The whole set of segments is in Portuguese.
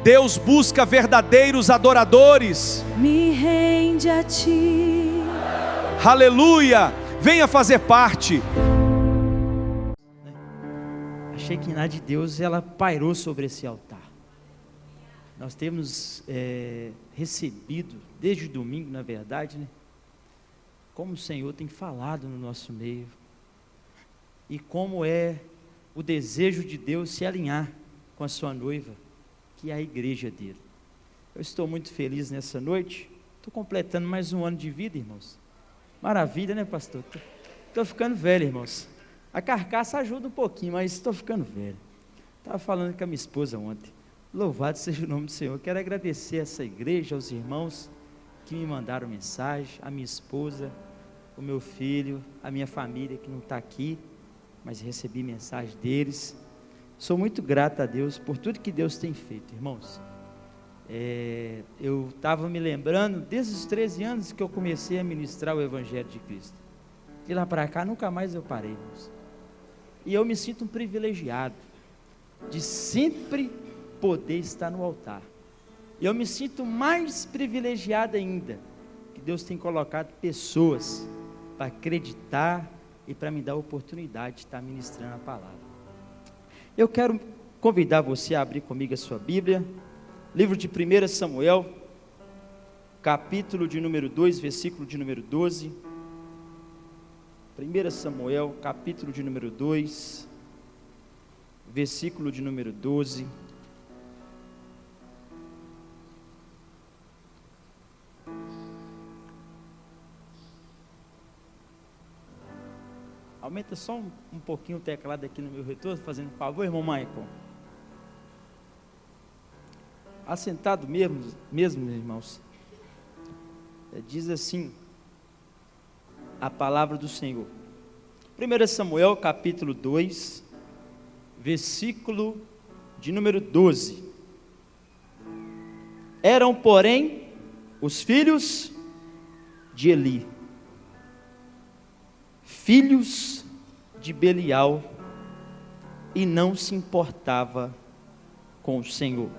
Deus busca verdadeiros adoradores. Me rende a ti. Aleluia! Venha fazer parte. A Shekinah de Deus, ela pairou sobre esse altar. Nós temos recebido, desde o domingo, na verdade, né? Como o Senhor tem falado no nosso meio. E como é o desejo de Deus se alinhar com a sua noiva, que é a igreja dele. Eu estou muito feliz nessa noite. Estou completando mais um ano de vida, irmãos. Maravilha, né, pastor? Estou ficando velho, irmãos. A carcaça ajuda um pouquinho, mas estou ficando velho. Estava falando com a minha esposa ontem. Louvado seja o nome do Senhor. Quero agradecer a essa igreja, aos irmãos que me mandaram mensagem, a minha esposa, o meu filho, a minha família que não está aqui, mas recebi mensagem deles. Sou muito grato a Deus por tudo que Deus tem feito, irmãos. Eu estava me lembrando, desde os 13 anos que eu comecei a ministrar o Evangelho de Cristo. De lá para cá, nunca mais eu parei, irmãos. E eu me sinto um privilegiado de sempre poder estar no altar. E eu me sinto mais privilegiado ainda, que Deus tem colocado pessoas para acreditar e para me dar a oportunidade de estar ministrando a palavra. Eu quero convidar você a abrir comigo a sua Bíblia, livro de 1 Samuel, capítulo de número 2, versículo de número 12. 1 Samuel, capítulo de número 2, versículo de número 12. Aumenta só um pouquinho o teclado aqui no meu retorno, fazendo um favor, irmão Michael. Assentado mesmo, irmãos. Diz assim a palavra do Senhor. 1 Samuel, capítulo 2, versículo de número 12. Eram, porém, os filhos de Eli, filhos de Belial, e não se importava com o Senhor.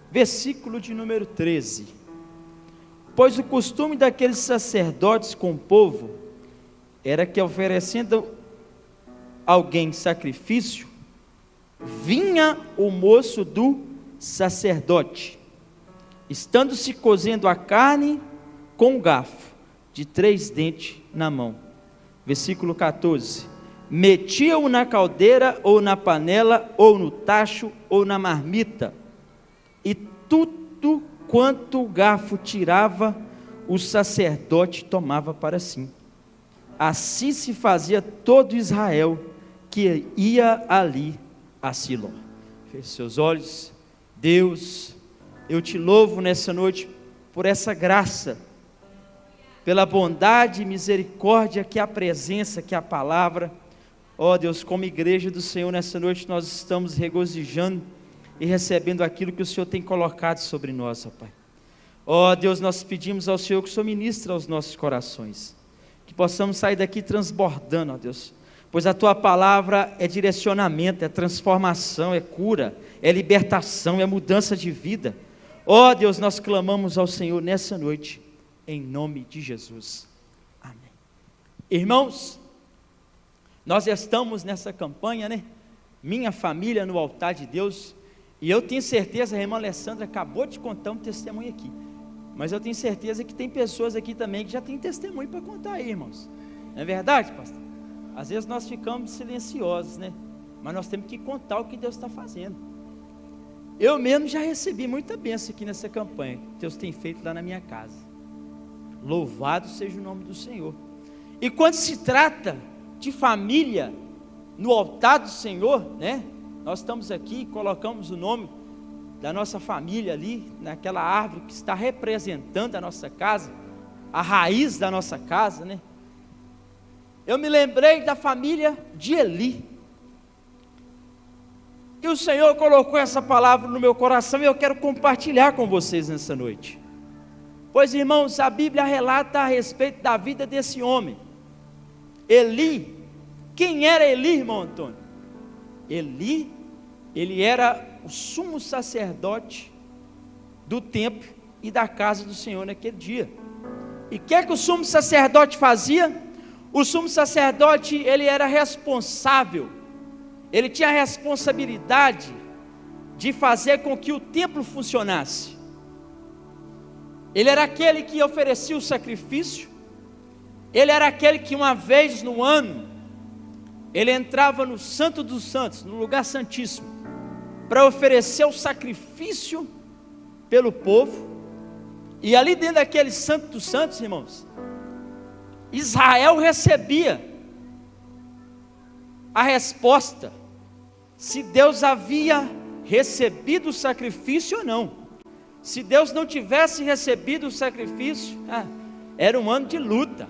Versículo de número 13. Pois o costume daqueles sacerdotes com o povo era que, oferecendo alguém sacrifício, vinha o moço do sacerdote, estando se cozendo a carne com um garfo de 3 dentes na mão. Versículo 14. Metia-o na caldeira, ou na panela, ou no tacho, ou na marmita, e tudo quanto o garfo tirava, o sacerdote tomava para si. Assim se fazia todo Israel que ia ali a Siló. Feche seus olhos. Deus, eu te louvo nessa noite por essa graça, pela bondade e misericórdia que a presença, que a palavra. Ó Deus, como igreja do Senhor, nessa noite nós estamos regozijando e recebendo aquilo que o Senhor tem colocado sobre nós, ó Pai. Ó Deus, nós pedimos ao Senhor que o Senhor ministre aos nossos corações, que possamos sair daqui transbordando, ó Deus, pois a Tua palavra é direcionamento, é transformação, é cura, é libertação, é mudança de vida. Ó Deus, nós clamamos ao Senhor nessa noite, em nome de Jesus, amém. Irmãos, nós estamos nessa campanha, né? Minha família no altar de Deus, e eu tenho certeza, a irmã Alessandra acabou de contar um testemunho aqui, mas eu tenho certeza que tem pessoas aqui também que já tem testemunho para contar aí, irmãos. Não é verdade, pastor? Às vezes nós ficamos silenciosos, né? Mas nós temos que contar o que Deus está fazendo. Eu mesmo já recebi muita bênção aqui nessa campanha que Deus tem feito lá na minha casa. Louvado seja o nome do Senhor. E quando se trata de família no altar do Senhor, né? Nós estamos aqui, colocamos o nome da nossa família ali, naquela árvore que está representando a nossa casa, a raiz da nossa casa, né? Eu me lembrei da família de Eli, e o Senhor colocou essa palavra no meu coração, e eu quero compartilhar com vocês nessa noite. Pois, irmãos, a Bíblia relata a respeito da vida desse homem, Eli. Quem era Eli, irmão Antônio? Eli ele era o sumo sacerdote do templo e da casa do Senhor naquele dia. E o que é que o sumo sacerdote fazia? O sumo sacerdote, ele era responsável, ele tinha a responsabilidade de fazer com que o templo funcionasse. Ele era aquele que oferecia o sacrifício, ele era aquele que uma vez no ano, ele entrava no Santo dos Santos, no lugar santíssimo, para oferecer o sacrifício pelo povo. E ali dentro daquele Santo dos Santos, irmãos, Israel recebia a resposta se Deus havia recebido o sacrifício ou não. Se Deus não tivesse recebido o sacrifício, era um ano de luta.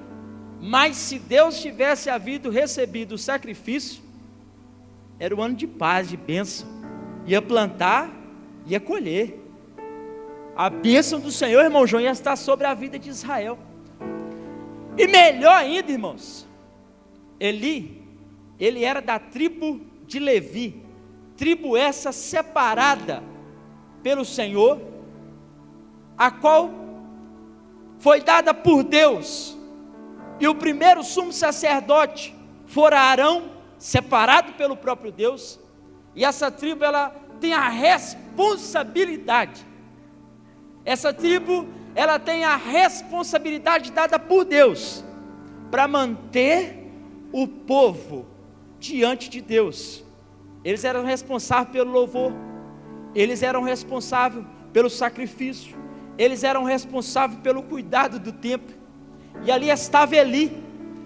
Mas se Deus tivesse recebido o sacrifício, era um ano de paz, de bênção. Ia plantar, ia colher. A bênção do Senhor, irmão João, ia estar sobre a vida de Israel. E melhor ainda, irmãos, ele era da tribo de Levi, tribo essa separada pelo Senhor, a qual foi dada por Deus. E o primeiro sumo sacerdote fora Arão, separado pelo próprio Deus. E essa tribo, ela tem a responsabilidade. Essa tribo, ela tem a responsabilidade dada por Deus para manter o povo diante de Deus. Eles eram responsáveis pelo louvor, eles eram responsáveis pelo sacrifício, eles eram responsáveis pelo cuidado do templo. E ali estava Eli,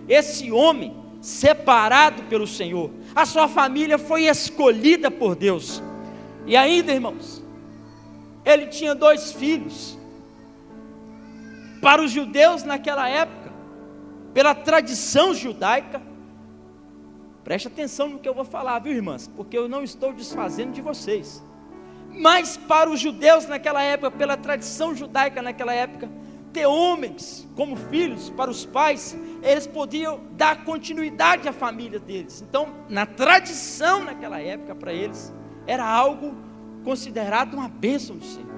esse homem separado pelo Senhor. A sua família foi escolhida por Deus. E ainda, irmãos, ele tinha 2 filhos. Para os judeus naquela época, pela tradição judaica, preste atenção no que eu vou falar, viu, irmãs? Porque eu não estou desfazendo de vocês. Mas para os judeus naquela época, pela tradição judaica naquela época, ter homens como filhos para os pais, eles podiam dar continuidade à família deles. Então, na tradição naquela época, para eles, era algo considerado uma bênção do Senhor.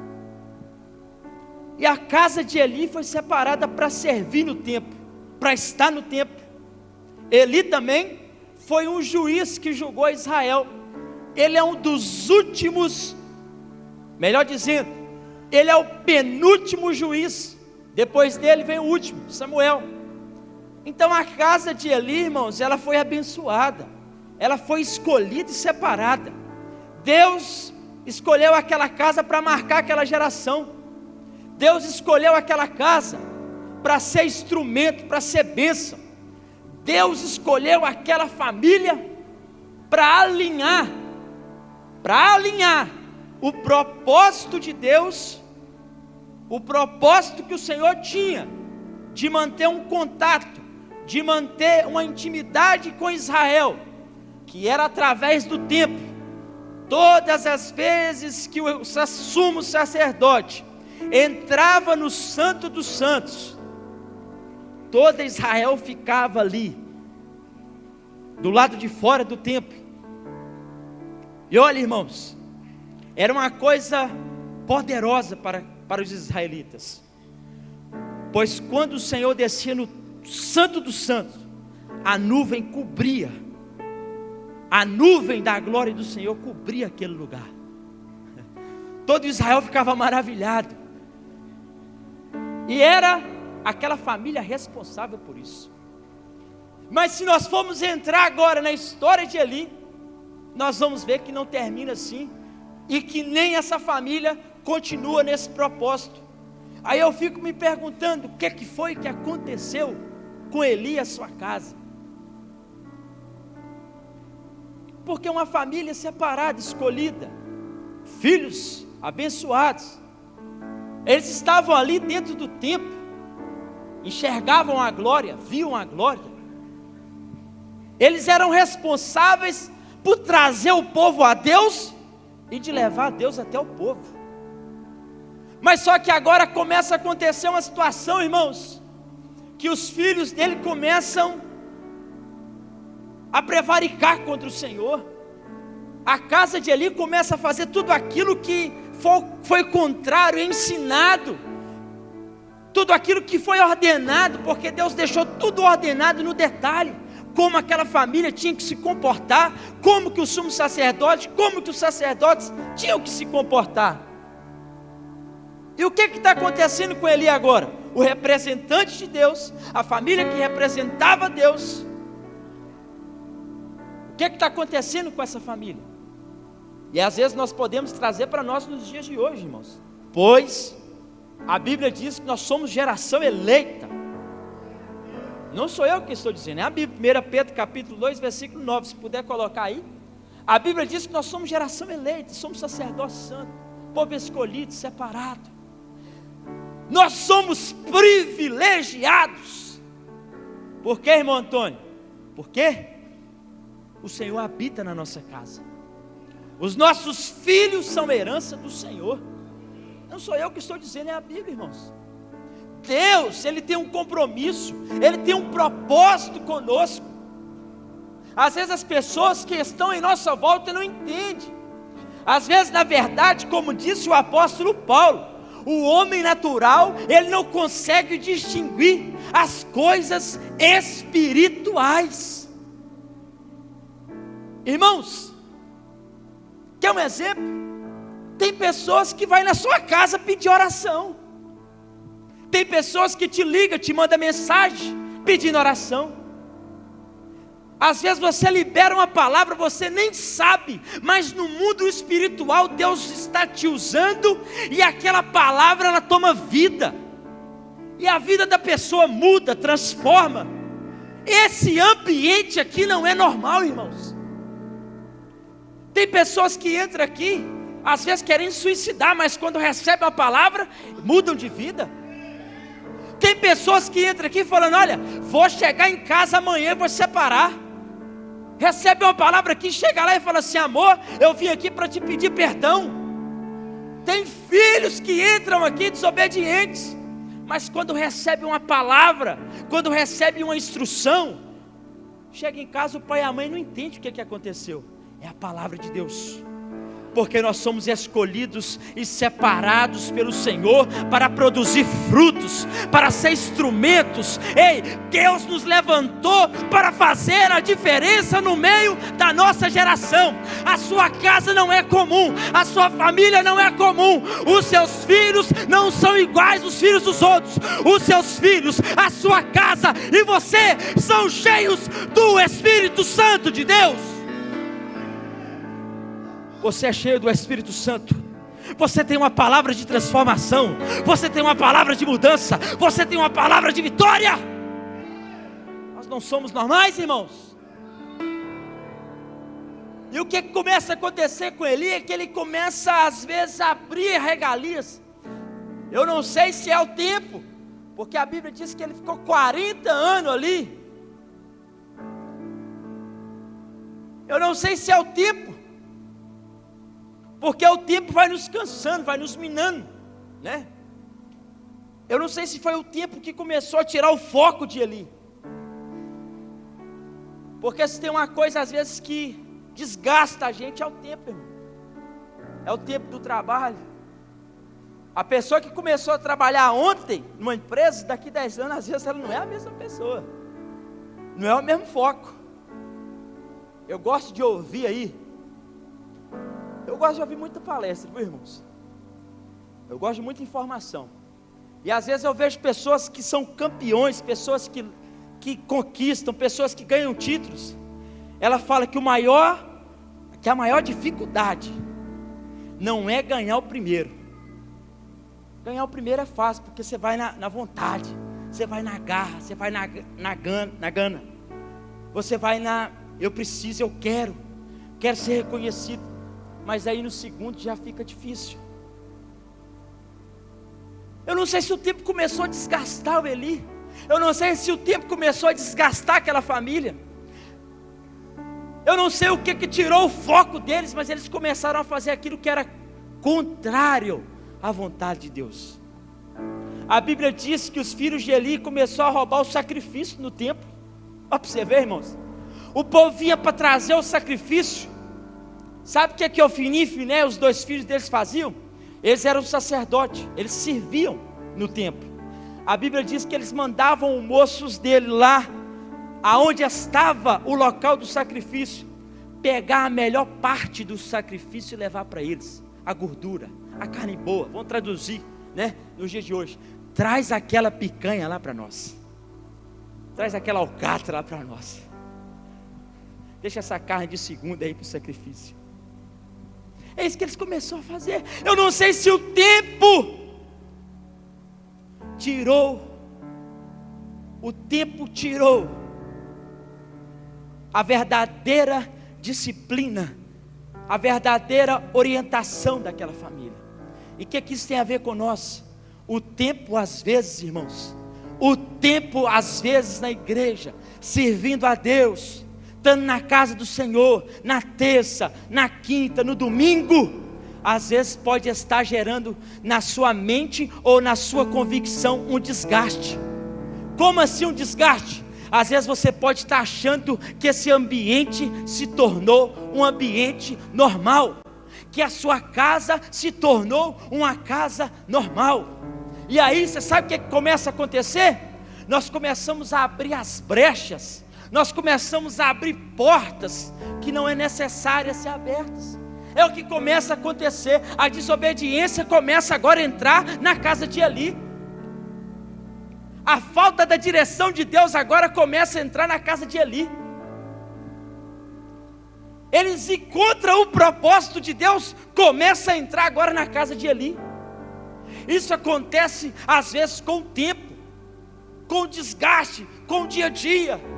E a casa de Eli foi separada para servir no templo, para estar no templo. Eli também foi um juiz que julgou Israel. Ele é um dos últimos, melhor dizendo, ele é o penúltimo juiz. Depois dele vem o último, Samuel. Então a casa de Eli, irmãos, ela foi abençoada, ela foi escolhida e separada. Deus escolheu aquela casa para marcar aquela geração. Deus escolheu aquela casa para ser instrumento, para ser bênção. Deus escolheu aquela família para alinhar o propósito de Deus, o propósito que o Senhor tinha, de manter um contato, de manter uma intimidade com Israel, que era através do templo. Todas as vezes que o sumo sacerdote entrava no Santo dos Santos, toda Israel ficava ali, do lado de fora do templo. E olha, irmãos, era uma coisa poderosa para os israelitas, pois quando o Senhor descia no Santo dos Santos, a nuvem cobria, a nuvem da glória do Senhor cobria aquele lugar. Todo Israel ficava maravilhado, e era aquela família responsável por isso. Mas se nós formos entrar agora na história de Eli, nós vamos ver que não termina assim, e que nem essa família continua nesse propósito. Aí eu fico me perguntando, o que foi que aconteceu com Eli e a sua casa? Porque uma família separada, escolhida, filhos abençoados, eles estavam ali dentro do templo, enxergavam a glória, viam a glória. Eles eram responsáveis por trazer o povo a Deus e de levar a Deus até o povo. Mas só que agora começa a acontecer uma situação, irmãos, que os filhos dele começam a prevaricar contra o Senhor, a casa de Eli começa a fazer tudo aquilo que foi contrário, ensinado, tudo aquilo que foi ordenado, porque Deus deixou tudo ordenado no detalhe, como aquela família tinha que se comportar, como que o sumo sacerdote, como que os sacerdotes tinham que se comportar. E o que está acontecendo com Eli agora? O representante de Deus, a família que representava Deus, o que está acontecendo com essa família? E às vezes nós podemos trazer para nós nos dias de hoje, irmãos, pois a Bíblia diz que nós somos geração eleita. Não sou eu que estou dizendo, é a Bíblia, 1 Pedro capítulo 2, versículo 9, se puder colocar aí. A Bíblia diz que nós somos geração eleita, somos sacerdócio santo, povo escolhido, separado. Nós somos privilegiados. Por quê, irmão Antônio? Porque o Senhor habita na nossa casa. Os nossos filhos são herança do Senhor. Não sou eu que estou dizendo, é a Bíblia, irmãos. Deus, Ele tem um compromisso, Ele tem um propósito conosco. Às vezes as pessoas que estão em nossa volta não entendem. Às vezes, na verdade, como disse o apóstolo Paulo, o homem natural, ele não consegue distinguir as coisas espirituais. Irmãos, quer um exemplo? Tem pessoas que vai na sua casa pedir oração. Tem pessoas que te ligam, te mandam mensagem pedindo oração. Às vezes você libera uma palavra, você nem sabe, mas no mundo espiritual Deus está te usando, e aquela palavra ela toma vida, e a vida da pessoa muda, transforma. Esse ambiente aqui não é normal, irmãos. Tem pessoas que entram aqui, às vezes querem suicidar, mas quando recebem a palavra, mudam de vida. Tem pessoas que entram aqui falando: olha, vou chegar em casa amanhã e vou separar. Recebe uma palavra aqui, chega lá e fala assim: amor, eu vim aqui para te pedir perdão. Tem filhos que entram aqui desobedientes, mas quando recebe uma palavra, quando recebe uma instrução, chega em casa, o pai e a mãe não entendem o que aconteceu. É a palavra de Deus. Porque nós somos escolhidos e separados pelo Senhor para produzir frutos, para ser instrumentos. Ei, Deus nos levantou para fazer a diferença no meio da nossa geração. A sua casa não é comum, a sua família não é comum, os seus filhos não são iguais aos filhos dos outros. Os seus filhos, a sua casa e você são cheios do Espírito Santo de Deus. Você é cheio do Espírito Santo. Você tem uma palavra de transformação. Você tem uma palavra de mudança. Você tem uma palavra de vitória. Nós não somos normais, irmãos. E o que começa a acontecer com Eli é que ele começa às vezes a abrir regalias. Eu não sei se é o tempo, porque a Bíblia diz que ele ficou 40 anos ali. Eu não sei se é o tempo, porque o tempo vai nos cansando, vai nos minando, né? Eu não sei se foi o tempo que começou a tirar o foco de Eli. Porque se tem uma coisa às vezes que desgasta a gente, é o tempo, irmão. É o tempo do trabalho. A pessoa que começou a trabalhar ontem numa empresa, daqui 10 anos, às vezes ela não é a mesma pessoa. Não é o mesmo foco. Eu gosto de ouvir aí. Eu gosto de ouvir muita palestra, viu, irmãos? Eu gosto de muita informação. E às vezes eu vejo pessoas que são campeões, pessoas que conquistam, pessoas que ganham títulos. Ela fala que a maior dificuldade não é ganhar o primeiro. Ganhar o primeiro é fácil, porque você vai na vontade, você vai na garra, você vai na gana. Você vai eu preciso, eu quero ser reconhecido. Mas aí no segundo já fica difícil. Eu não sei se o tempo começou a desgastar o Eli. Eu não sei se o tempo começou a desgastar aquela família. Eu não sei o que tirou o foco deles, mas eles começaram a fazer aquilo que era contrário à vontade de Deus. A Bíblia diz que os filhos de Eli começaram a roubar o sacrifício no templo. Olha para você ver, irmãos. O povo vinha para trazer o sacrifício. Sabe o que Ofni e Finé, os dois filhos deles, faziam? Eles eram sacerdotes, eles serviam no templo. A Bíblia diz que eles mandavam os moços dele lá, aonde estava o local do sacrifício, pegar a melhor parte do sacrifício e levar para eles, a gordura, a carne boa. Vamos traduzir, né, nos dias de hoje. Traz aquela picanha lá para nós, traz aquela alcatra lá para nós, deixa essa carne de segunda aí para o sacrifício. É isso que eles começaram a fazer. Eu não sei se o tempo tirou a verdadeira disciplina, a verdadeira orientação daquela família. E o que isso tem a ver com nós? O tempo às vezes, irmãos, na igreja, servindo a Deus, estando na casa do Senhor, na terça, na quinta, no domingo, às vezes pode estar gerando na sua mente ou na sua convicção um desgaste. Como assim um desgaste? Às vezes você pode estar achando que esse ambiente se tornou um ambiente normal, que a sua casa se tornou uma casa normal. E aí você sabe o que começa a acontecer? Nós começamos a abrir as brechas, nós começamos a abrir portas que não é necessário ser abertas. É o que começa a acontecer. A desobediência começa agora a entrar na casa de Eli. A falta da direção de Deus agora começa a entrar na casa de Eli. Eles encontram o propósito de Deus, começa a entrar agora na casa de Eli. Isso acontece às vezes com o tempo, com o desgaste, com o dia a dia.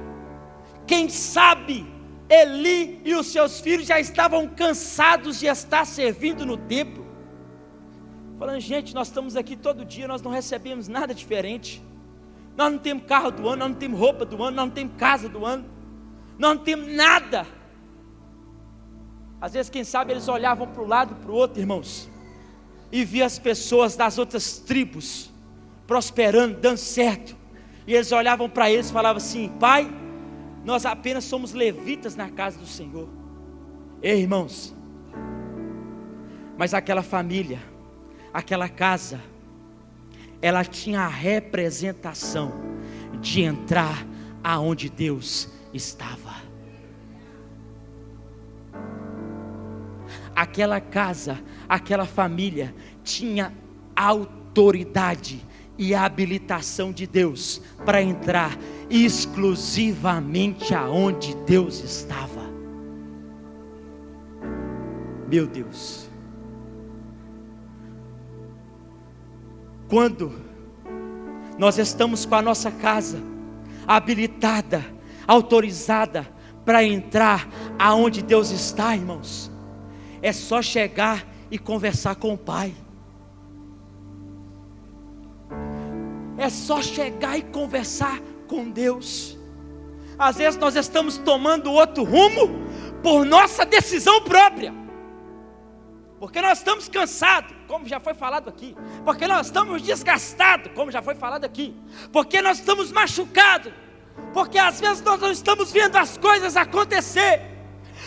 Quem sabe Eli e os seus filhos já estavam cansados de estar servindo no templo, falando: gente, nós estamos aqui todo dia, nós não recebemos nada diferente, nós não temos carro do ano, nós não temos roupa do ano, nós não temos casa do ano, nós não temos nada. Às vezes, quem sabe, eles olhavam para um lado e para o outro, irmãos, e via as pessoas das outras tribos prosperando, dando certo, e eles olhavam para eles e falavam assim: pai, nós apenas somos levitas na casa do Senhor. Ei, irmãos, mas aquela família, aquela casa, ela tinha a representação de entrar aonde Deus estava. Aquela casa, aquela família tinha autoridade e a habilitação de Deus para entrar exclusivamente aonde Deus estava. Meu Deus, quando nós estamos com a nossa casa habilitada, autorizada para entrar aonde Deus está, irmãos, é só chegar e conversar com o Pai. É só chegar e conversar com Deus. Às vezes nós estamos tomando outro rumo por nossa decisão própria, porque nós estamos cansados, como já foi falado aqui, porque nós estamos desgastados, como já foi falado aqui, porque nós estamos machucados, porque às vezes nós não estamos vendo as coisas acontecer.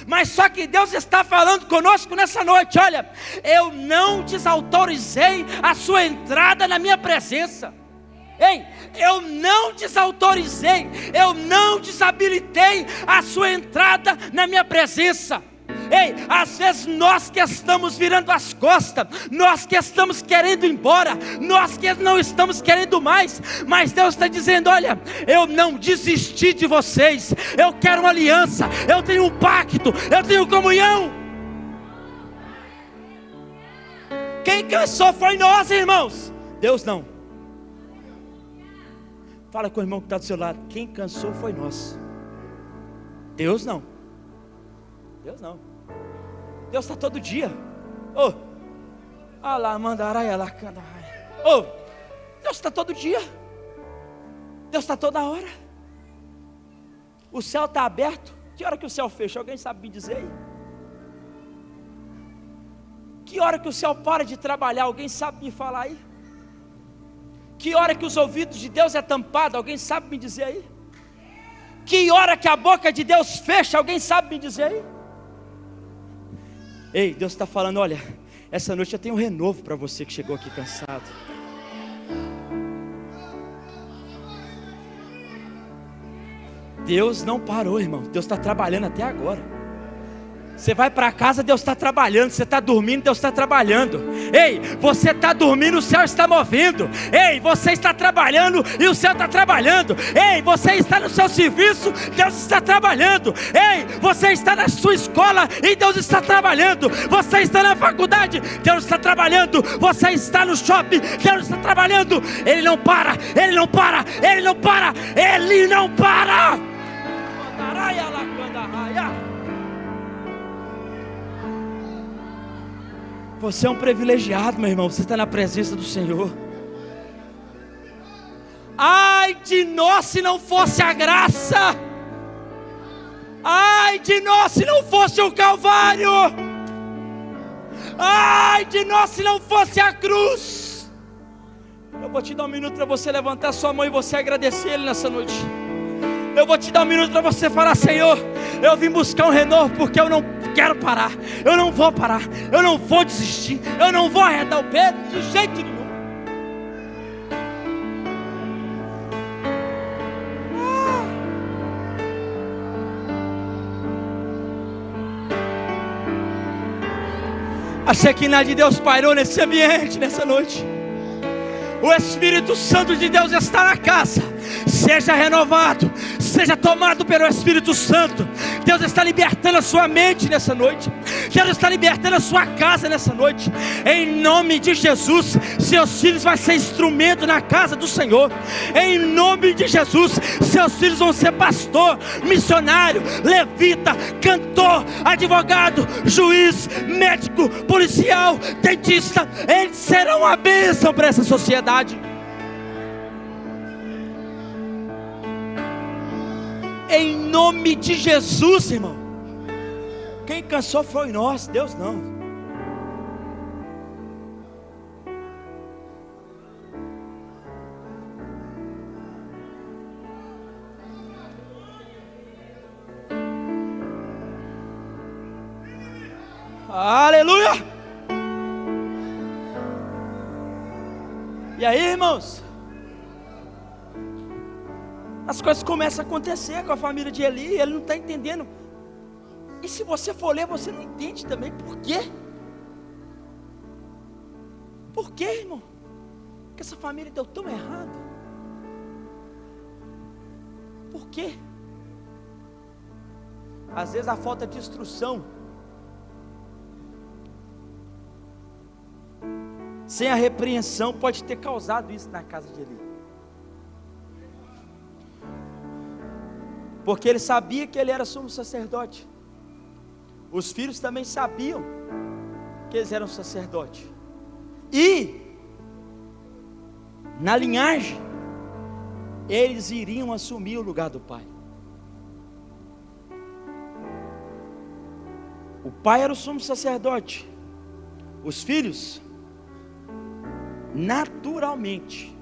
Mas só que Deus está falando conosco nessa noite: olha, eu não desautorizei a sua entrada na minha presença. Ei, eu não desautorizei, eu não desabilitei a sua entrada na minha presença. Ei, às vezes nós que estamos virando as costas, nós que estamos querendo ir embora, nós que não estamos querendo mais, mas Deus está dizendo: olha, eu não desisti de vocês, eu quero uma aliança, eu tenho um pacto, eu tenho comunhão. Quem cansou foi nós, irmãos, Deus não. Fala com o irmão que está do seu lado: quem cansou foi nós, Deus não. Deus não. Deus está todo dia. Oh, Deus está todo dia. Deus está toda hora. O céu está aberto. Que hora que o céu fecha? Alguém sabe me dizer aí? Que hora que o céu para de trabalhar? Alguém sabe me falar aí? Que hora que os ouvidos de Deus é tampado? Alguém sabe me dizer aí? Que hora que a boca de Deus fecha? Alguém sabe me dizer aí? Ei, Deus está falando, olha, essa noite eu tenho um renovo para você que chegou aqui cansado. Deus não parou, irmão. Deus está trabalhando até agora. Você vai para casa, Deus está trabalhando. Você está dormindo, Deus está trabalhando. Ei, você está dormindo, o céu está movendo. Ei, você está trabalhando e o céu está trabalhando. Ei, você está no seu serviço, Deus está trabalhando. Ei, você está na sua escola e Deus está trabalhando. Você está na faculdade, Deus está trabalhando. Você está no shopping, Deus está trabalhando. Ele não para, Ele não para, Ele não para, Ele não para. Você é um privilegiado, meu irmão. Você está na presença do Senhor. Ai de nós se não fosse a graça. Ai de nós se não fosse o Calvário. Ai de nós se não fosse a cruz. Eu vou te dar um minuto para você levantar sua mão e você agradecer Ele nessa noite. Eu vou te dar um minuto para você falar: Senhor, eu vim buscar um renovo porque eu não quero parar. Eu não vou parar, eu não vou desistir, eu não vou arredar o pé de jeito nenhum. A Shekinah de Deus pairou nesse ambiente, nessa noite. O Espírito Santo de Deus está na casa. Seja renovado, seja tomado pelo Espírito Santo. Deus está libertando a sua mente nessa noite. Deus está libertando a sua casa nessa noite. Em nome de Jesus, seus filhos vão ser instrumento na casa do Senhor. Em nome de Jesus, seus filhos vão ser pastor, missionário, levita, cantor, advogado, juiz, médico, policial, dentista. Eles serão uma bênção para essa sociedade. Em nome de Jesus, irmão. Quem cansou foi nós, Deus não. Aleluia! E aí, irmãos? As coisas começam a acontecer com a família de Eli. Ele não está entendendo. E se você for ler, você não entende também. Por quê? Por quê, irmão? Que essa família deu tão errado. Por quê? Às vezes a falta de instrução, sem a repreensão, pode ter causado isso na casa de Eli. Porque ele sabia que ele era sumo sacerdote. Os filhos também sabiam que eles eram sacerdotes. E na linhagem eles iriam assumir o lugar do pai. O pai era o sumo sacerdote. Os filhos, naturalmente,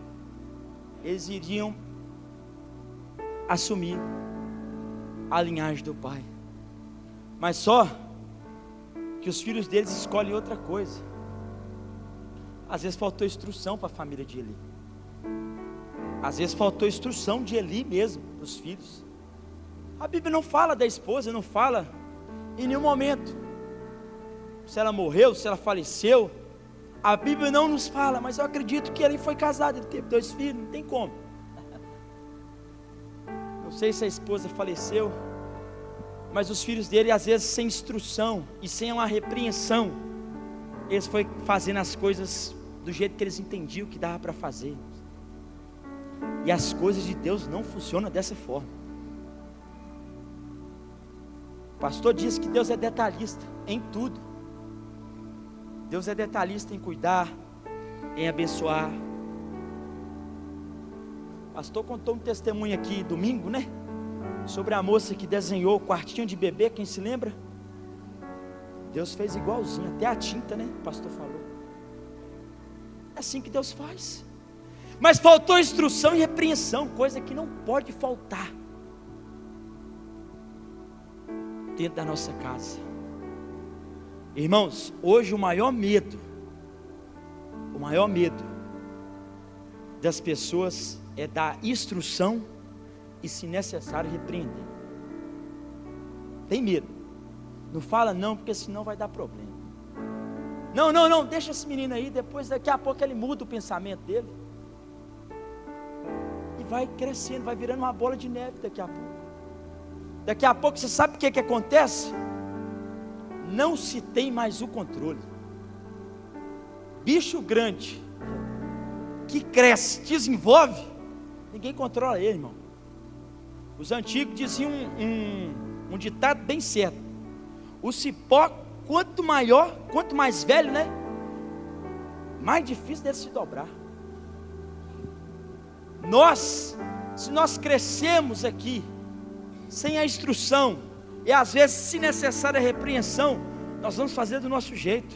eles iriam assumir a linhagem do pai. Mas só que os filhos deles escolhem outra coisa. Às vezes faltou instrução para a família de Eli. Às vezes faltou instrução de Eli mesmo para os filhos. A Bíblia não fala da esposa, não fala em nenhum momento se ela morreu, se ela faleceu. A Bíblia não nos fala, mas eu acredito que ele foi casado, ele teve 2 filhos, não tem como. Não sei se a esposa faleceu, mas os filhos dele, às vezes sem instrução e sem uma repreensão, eles foi fazendo as coisas do jeito que eles entendiam que dava para fazer. E as coisas de Deus não funcionam dessa forma. O pastor diz que Deus é detalhista em tudo. Deus é detalhista em cuidar, em abençoar. O pastor contou um testemunho aqui domingo, né? Sobre a moça que desenhou o quartinho de bebê, quem se lembra? Deus fez igualzinho, até a tinta, né? O pastor falou. É assim que Deus faz. Mas faltou instrução e repreensão, coisa que não pode faltar dentro da nossa casa. Irmãos, hoje o maior medo das pessoas é dar instrução e, se necessário, repreender. Tem medo. Não fala não, porque senão vai dar problema. Não, deixa esse menino aí, daqui a pouco ele muda o pensamento dele. E vai crescendo, vai virando uma bola de neve daqui a pouco. Daqui a pouco, você sabe o que acontece? Não se tem mais o controle. Bicho grande, que cresce, desenvolve, ninguém controla ele, irmão. Os antigos diziam um ditado bem certo: o cipó, quanto maior, quanto mais velho, né? Mais difícil dele se dobrar. Se nós crescemos aqui, sem a instrução, e às vezes, se necessária a repreensão, nós vamos fazer do nosso jeito.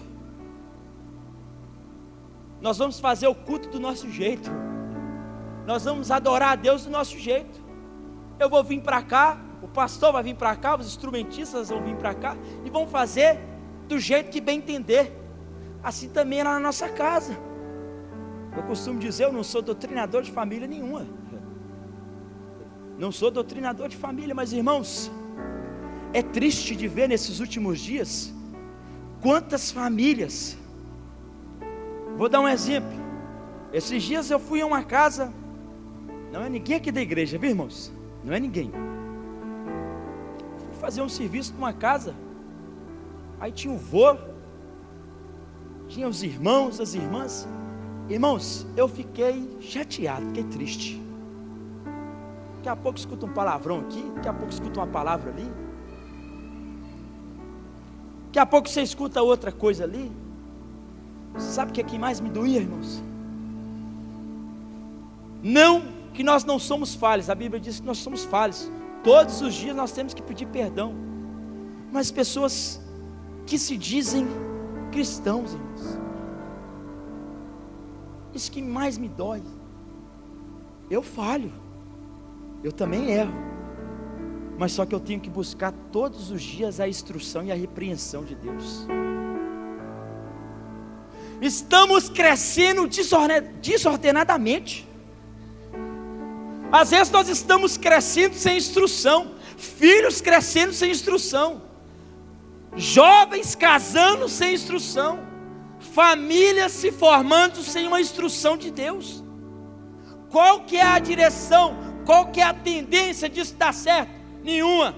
Nós vamos fazer o culto do nosso jeito. Nós vamos adorar a Deus do nosso jeito. Eu vou vir para cá, o pastor vai vir para cá, os instrumentistas vão vir para cá, e vão fazer do jeito que bem entender. Assim também é na nossa casa. Eu costumo dizer, eu não sou doutrinador de família nenhuma. Não sou doutrinador de família, mas irmãos, é triste de ver nesses últimos dias quantas famílias. Vou dar um exemplo. Esses dias eu fui a uma casa, não é ninguém aqui da igreja, viu, irmãos? Não é ninguém. Fui fazer um serviço numa casa. Aí tinha o vô, tinha os irmãos, as irmãs. Irmãos, eu fiquei chateado, fiquei triste. Daqui a pouco escuta um palavrão aqui, daqui a pouco escuta uma palavra ali, daqui a pouco você escuta outra coisa ali. Você sabe o que é que mais me doía, irmãos? Não que nós não somos falhos, a Bíblia diz que nós somos falhos, todos os dias nós temos que pedir perdão, mas pessoas que se dizem cristãos, irmãos, isso que mais me dói. Eu falho, eu também erro, mas só que eu tenho que buscar todos os dias a instrução e a repreensão de Deus. Estamos crescendo desordenadamente. Às vezes nós estamos crescendo sem instrução, filhos crescendo sem instrução, jovens casando sem instrução, famílias se formando sem uma instrução de Deus. Qual que é a direção? Qual que é a tendência disso dar certo? Nenhuma.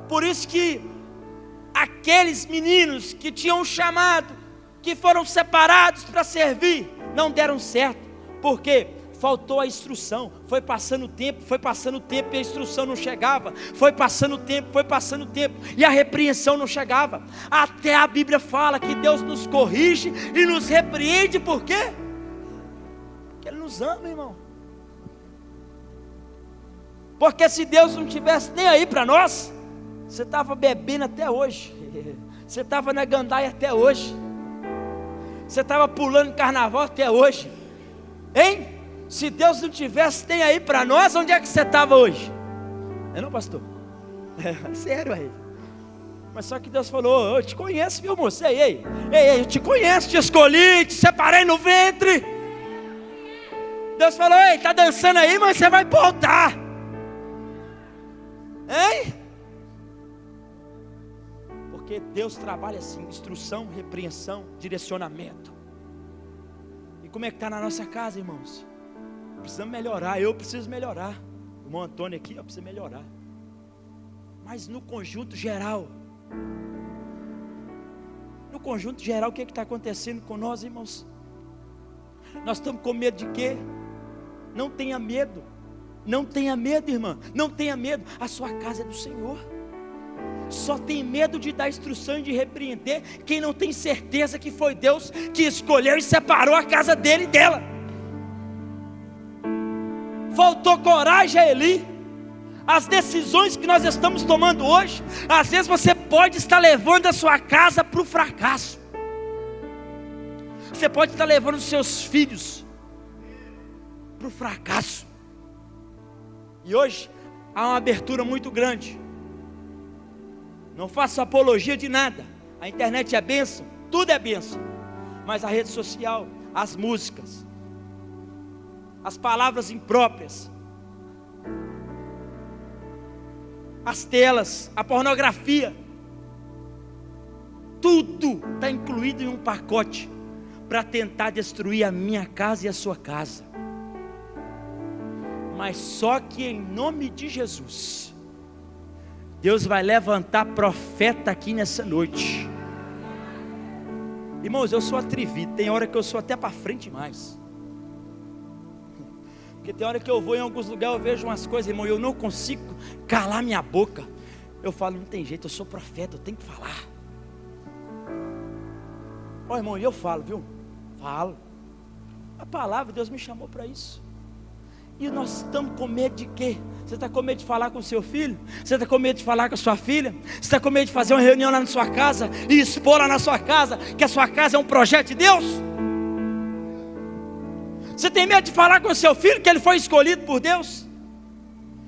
Por isso que aqueles meninos que tinham um chamado, que foram separados para servir, não deram certo. Por quê? Faltou a instrução. Foi passando o tempo e a instrução não chegava. Foi passando o tempo e a repreensão não chegava. Até a Bíblia fala que Deus nos corrige e nos repreende. Por quê? Porque Ele nos ama, irmão. Porque se Deus não tivesse nem aí para nós, você estava bebendo até hoje, você estava na gandaia até hoje, você estava pulando carnaval até hoje, hein? Se Deus não tivesse nem aí para nós, onde é que você estava hoje? Não, pastor? Sério aí. Mas só que Deus falou: eu te conheço, viu, moço? Ei, eu te conheço, te escolhi, te separei no ventre. Deus falou: ei, está dançando aí, mas você vai voltar. Hein? Porque Deus trabalha assim: instrução, repreensão, direcionamento. E como é que está na nossa casa, irmãos? Precisamos melhorar, eu preciso melhorar. O irmão Antônio aqui, precisa melhorar. Mas no conjunto geral, o que está acontecendo com nós, irmãos? Nós estamos com medo de quê? Não tenha medo. Não tenha medo, irmã. Não tenha medo. A sua casa é do Senhor. Só tem medo de dar instrução e de repreender quem não tem certeza que foi Deus que escolheu e separou a casa dele e dela. Faltou coragem a Eli. As decisões que nós estamos tomando hoje, às vezes você pode estar levando a sua casa para o fracasso. Você pode estar levando os seus filhos para o fracasso. E hoje há uma abertura muito grande Não faço apologia de nada. A internet é bênção, tudo é bênção. Mas a rede social, as músicas, as palavras impróprias, as telas, a pornografia, tudo está incluído em um pacote para tentar destruir a minha casa e a sua casa. Mas só que em nome de Jesus, Deus vai levantar profeta aqui nessa noite. Irmãos, eu sou atrevido, tem hora que eu sou até para frente demais. Porque tem hora que eu vou em alguns lugares, eu vejo umas coisas, irmão, eu não consigo calar minha boca. Eu falo, não tem jeito, eu sou profeta, eu tenho que falar. Ó, irmão, e eu falo, viu? Falo. A palavra, Deus me chamou para isso. E nós estamos com medo de quê? Você está com medo de falar com seu filho? Você está com medo de falar com a sua filha? Você está com medo de fazer uma reunião lá na sua casa e expor lá na sua casa que a sua casa é um projeto de Deus? Você tem medo de falar com o seu filho que ele foi escolhido por Deus?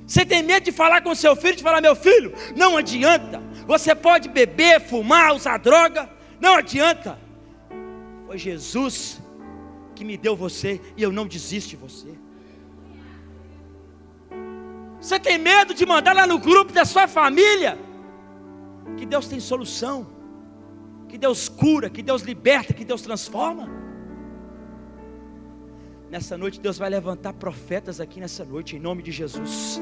Você tem medo de falar com o seu filho, de falar, meu filho, não adianta, você pode beber, fumar, usar droga, não adianta. Foi Jesus que me deu você e eu não desisto de você. Você tem medo de mandar lá no grupo da sua família que Deus tem solução, que Deus cura, que Deus liberta, que Deus transforma? Nessa noite Deus vai levantar profetas aqui nessa noite, em nome de Jesus.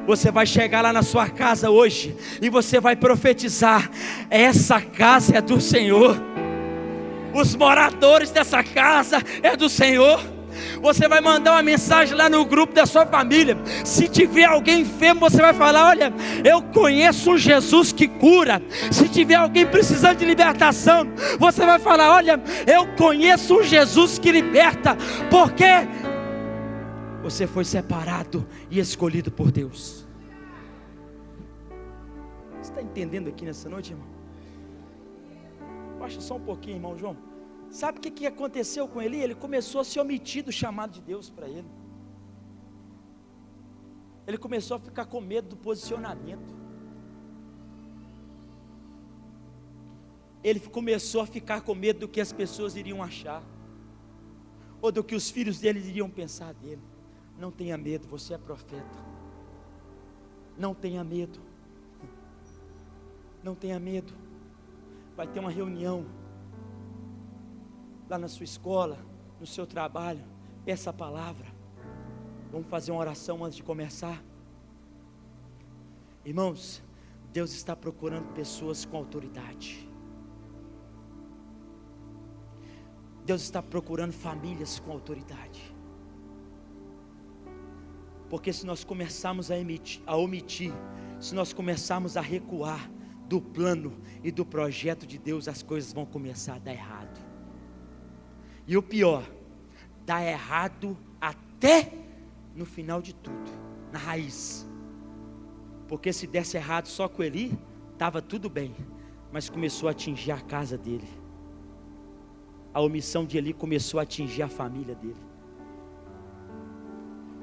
Você vai chegar lá na sua casa hoje e você vai profetizar: essa casa é do Senhor, os moradores dessa casa é do Senhor. Você vai mandar uma mensagem lá no grupo da sua família. Se tiver alguém enfermo, você vai falar: olha, eu conheço um Jesus que cura. Se tiver alguém precisando de libertação, você vai falar: olha, eu conheço um Jesus que liberta. Porque você foi separado e escolhido por Deus. Você está entendendo aqui nessa noite, irmão? Baixa só um pouquinho, irmão João. Sabe o que aconteceu com Eli? Ele começou a se omitir do chamado de Deus para ele. Ele começou a ficar com medo do posicionamento. Ele começou a ficar com medo do que as pessoas iriam achar, ou do que os filhos dele iriam pensar dele. Não tenha medo, você é profeta. Não tenha medo. Não tenha medo. Vai ter uma reunião lá na sua escola, no seu trabalho. Peça a palavra. Vamos fazer uma oração antes de começar. Irmãos, Deus está procurando pessoas com autoridade. Deus está procurando famílias com autoridade. Porque se nós começarmos a omitir, se nós começarmos a recuar do plano e do projeto de Deus, as coisas vão começar a dar errado. E o pior, dá errado até no final de tudo, na raiz. Porque se desse errado só com Eli, estava tudo bem, mas começou a atingir a casa dele. A omissão de Eli começou a atingir a família dele.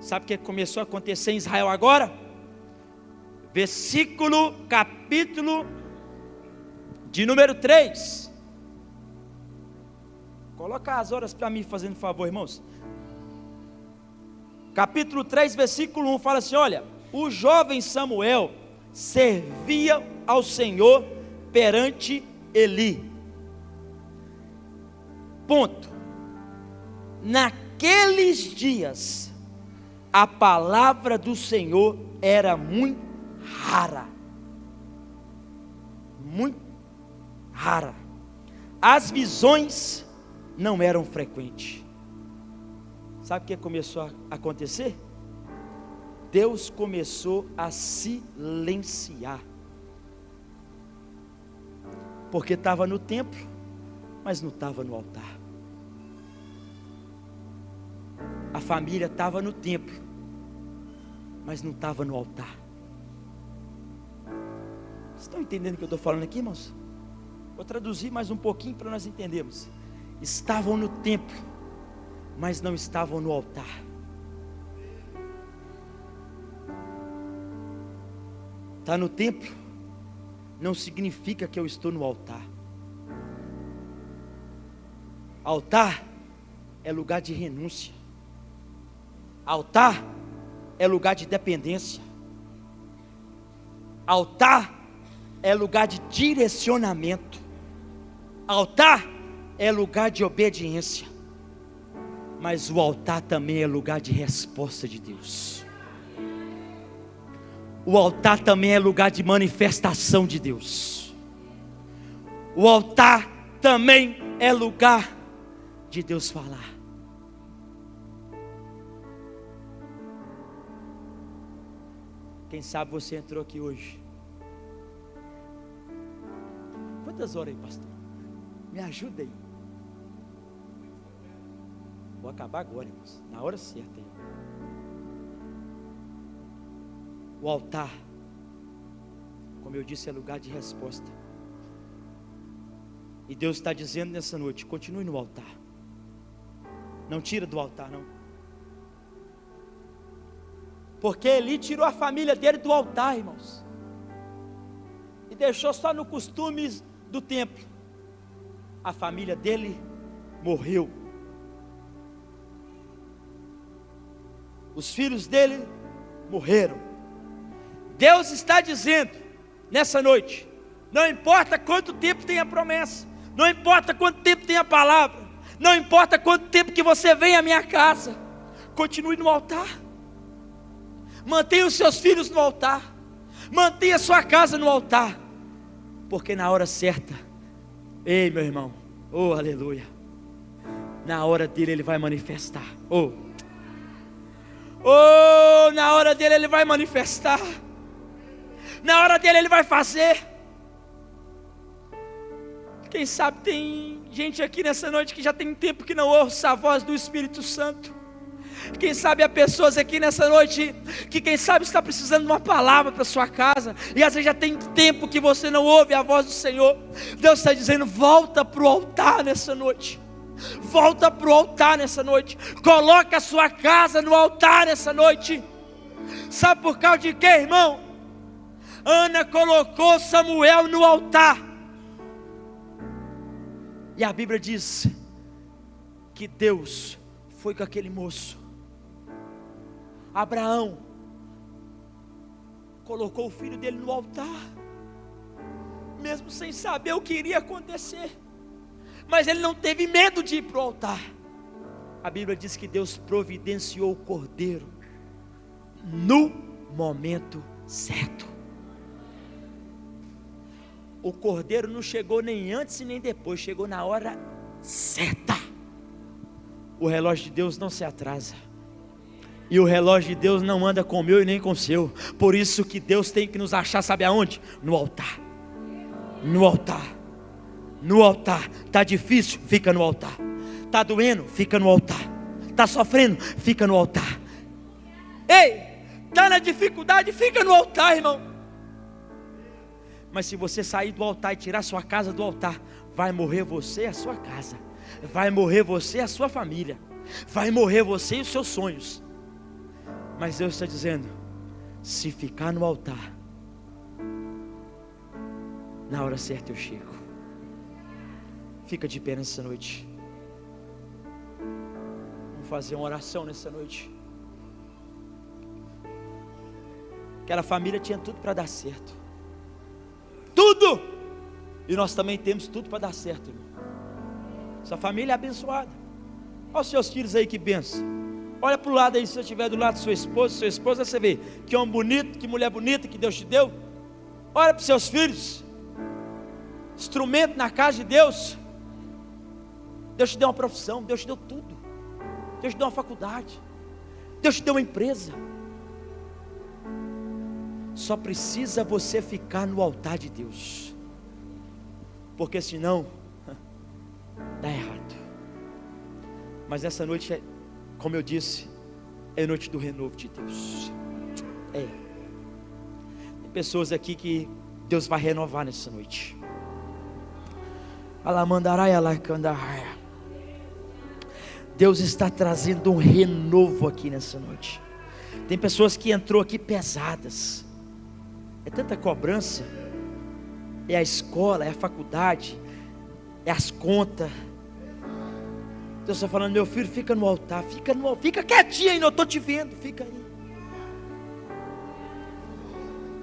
Sabe o que começou a acontecer em Israel agora? Capítulo de número 3. Coloca as horas para mim, fazendo favor, irmãos. Capítulo 3, versículo 1 fala assim: olha, o jovem Samuel servia ao Senhor perante Eli. Ponto. Naqueles dias a palavra do Senhor era muito rara. Muito rara. As visões não eram frequentes. Sabe o que começou a acontecer? Deus começou a silenciar. Porque estava no templo, mas não estava no altar. A família estava no templo, mas não estava no altar. Vocês estão entendendo o que eu estou falando aqui, irmãos? Vou traduzir mais um pouquinho para nós entendermos. Estavam no templo, mas não estavam no altar. Está no templo, não significa que eu estou no altar. Altar é lugar de renúncia. Altar é lugar de dependência. Altar é lugar de direcionamento. Altar é lugar de obediência. Mas o altar também é lugar de resposta de Deus. O altar também é lugar de manifestação de Deus. O altar também é lugar de Deus falar. Quem sabe você entrou aqui hoje. Quantas horas aí, pastor? Me ajuda aí. Vou acabar agora, irmãos. Na hora certa aí. O altar, como eu disse, é lugar de resposta. E Deus está dizendo nessa noite: continue no altar. Não tira do altar, não. Porque Eli tirou a família dele do altar, irmãos, e deixou só no costumes do templo. A família dele morreu. Os filhos dele morreram. Deus está dizendo nessa noite: não importa quanto tempo tem a promessa, não importa quanto tempo tem a palavra, não importa quanto tempo que você vem à minha casa, continue no altar. Mantenha os seus filhos no altar. Mantenha a sua casa no altar. Porque na hora certa, ei meu irmão, oh aleluia, na hora dele ele vai manifestar. Oh, na hora dele ele vai manifestar. Na hora dele ele vai fazer. Quem sabe tem gente aqui nessa noite que já tem tempo que não ouça a voz do Espírito Santo. Quem sabe há pessoas aqui nessa noite que quem sabe está precisando de uma palavra para sua casa, e às vezes já tem tempo que você não ouve a voz do Senhor. Deus está dizendo: volta para o altar nessa noite. Volta para o altar nessa noite. Coloca a sua casa no altar nessa noite. Sabe por causa de quê, irmão? Ana colocou Samuel no altar. E a Bíblia diz que Deus foi com aquele moço. Abraão colocou o filho dele no altar, mesmo sem saber o que iria acontecer. Mas ele não teve medo de ir para o altar. A Bíblia diz que Deus providenciou o cordeiro no momento certo. O cordeiro não chegou nem antes e nem depois, chegou na hora certa. O relógio de Deus não se atrasa. E o relógio de Deus não anda com o meu e nem com o seu. Por isso que Deus tem que nos achar, sabe aonde? No altar. No altar. No altar. Está difícil? Fica no altar. Está doendo? Fica no altar. Está sofrendo? Fica no altar. Ei, está na dificuldade? Fica no altar, irmão. Mas se você sair do altar e tirar sua casa do altar, vai morrer você e a sua casa. Vai morrer você e a sua família. Vai morrer você e os seus sonhos. Mas Deus está dizendo: se ficar no altar, na hora certa eu chego. Fica de pé nessa noite. Vamos fazer uma oração nessa noite. Aquela família tinha tudo para dar certo. Tudo! E nós também temos tudo para dar certo, irmão. Sua família é abençoada. Olha os seus filhos aí, que bênção. Olha para o lado aí, se você estiver do lado de sua esposa, você vê que homem bonito, que mulher bonita que Deus te deu. Olha para os seus filhos, instrumento na casa de Deus. Deus te deu uma profissão, Deus te deu tudo. Deus te deu uma faculdade, Deus te deu uma empresa. Só precisa você ficar no altar de Deus, porque senão dá errado. Mas essa noite, como eu disse, é a noite do renovo de Deus. Tem pessoas aqui que Deus vai renovar nessa noite. Deus está trazendo um renovo aqui nessa noite. Tem pessoas que entrou aqui pesadas. É tanta cobrança, é a escola, é a faculdade, é as contas. Deus está falando: meu filho, fica no altar, fica quietinho ainda, eu estou te vendo, fica aí.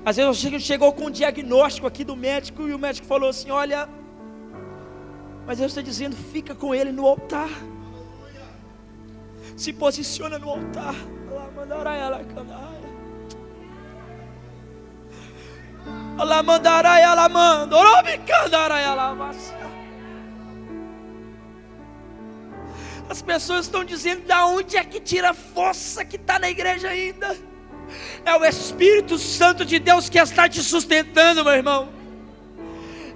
Às vezes chegou com um diagnóstico aqui do médico, e o médico falou assim: olha, mas Deus está dizendo, fica com ele no altar, se posiciona no altar. As pessoas estão dizendo: de onde é que tira a força que está na igreja ainda? É o Espírito Santo de Deus que está te sustentando, meu irmão.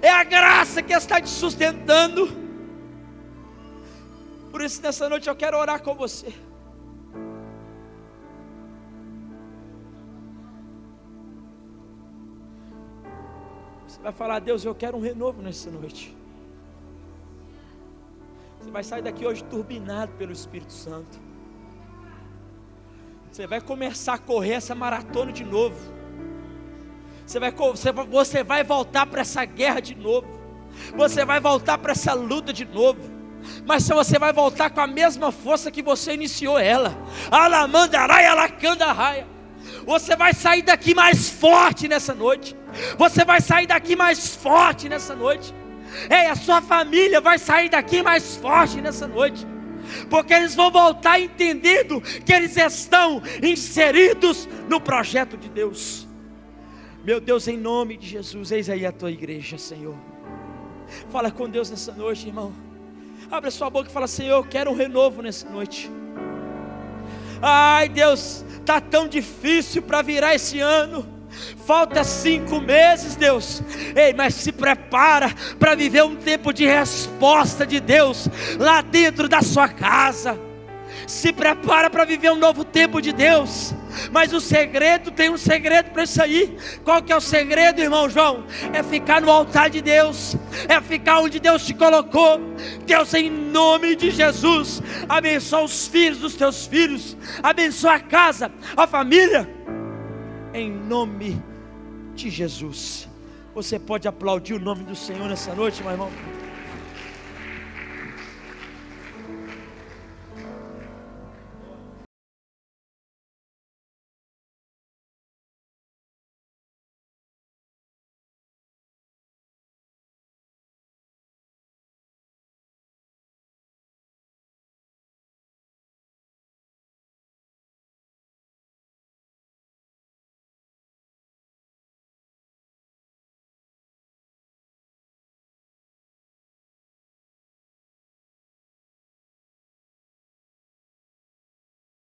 É a graça que está te sustentando. Por isso, nessa noite eu quero orar com você. Você vai falar: Deus, eu quero um renovo nessa noite. Você vai sair daqui hoje turbinado pelo Espírito Santo. Você vai começar a correr essa maratona de novo. Você vai voltar para essa guerra de novo. Você vai voltar para essa luta de novo. Mas se você vai voltar com a mesma força que você iniciou ela. Você vai sair daqui mais forte nessa noite. Você vai sair daqui mais forte nessa noite. A sua família vai sair daqui mais forte nessa noite. Porque eles vão voltar entendendo que eles estão inseridos no projeto de Deus. Meu Deus, em nome de Jesus, eis aí a tua igreja, Senhor. Fala com Deus nessa noite, irmão. Abre a sua boca e fala: Senhor, eu quero um renovo nessa noite. Ai, Deus, está tão difícil para virar esse ano. Falta 5 meses, Deus. Ei, mas se prepara para viver um tempo de resposta de Deus lá dentro da sua casa. Se prepara para viver um novo tempo de Deus. Mas o segredo, tem um segredo para isso aí. Qual que é o segredo, irmão João? É ficar no altar de Deus. É ficar onde Deus te colocou. Deus, em nome de Jesus, abençoa os filhos dos teus filhos. Abençoa a casa, a família. Em nome de Jesus. Você pode aplaudir o nome do Senhor nessa noite, meu irmão?